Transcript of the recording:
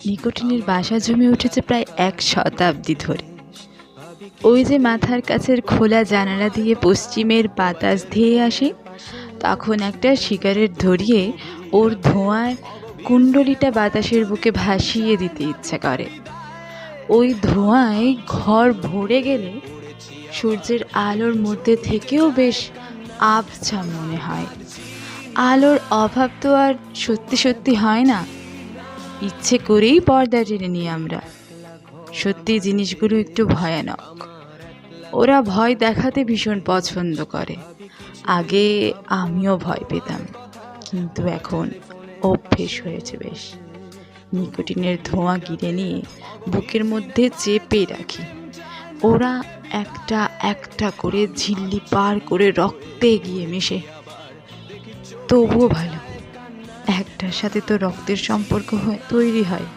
নিকোটিনের বাসা জমে উঠেছে প্রায় 1 শতাব্দী ধরে। ওই যে মাথার কাছের খোলা জানালা দিয়ে পশ্চিমের বাতাস ধেয়ে আসে, তখন একটা সিগারেট ধরিয়ে ওর ধোঁয়ার কুণ্ডলিটা বাতাসের বুকে ভাসিয়ে দিতে ইচ্ছা করে। ওই ধোঁয়ায় ঘর ভরে গেলে সূর্যের আলোর মধ্যে থেকেও বেশ আবছা মনে হয়। আলোর অভাব তো আর সত্যি সত্যি হয় না, ইচ্ছে করেই পর্দা টেনে নিই আমরা। সত্যি জিনিসগুলো একটু ভয়ানক। ওরা ভয় দেখাতে ভীষণ পছন্দ করে। আগে আমিও ভয় পেতাম, কিন্তু এখন অভ্যেস হয়েছে বেশ। নিকোটিনের ধোঁয়া গিলে নিয়ে বুকের মধ্যে চেপে রাখি। ওরা একটা একটা করে ঝিল্লি পার করে রক্তে গিয়ে মেশে। তবুও ভালো, একটার সাথে তো রক্তের সম্পর্ক তৈরি হয়।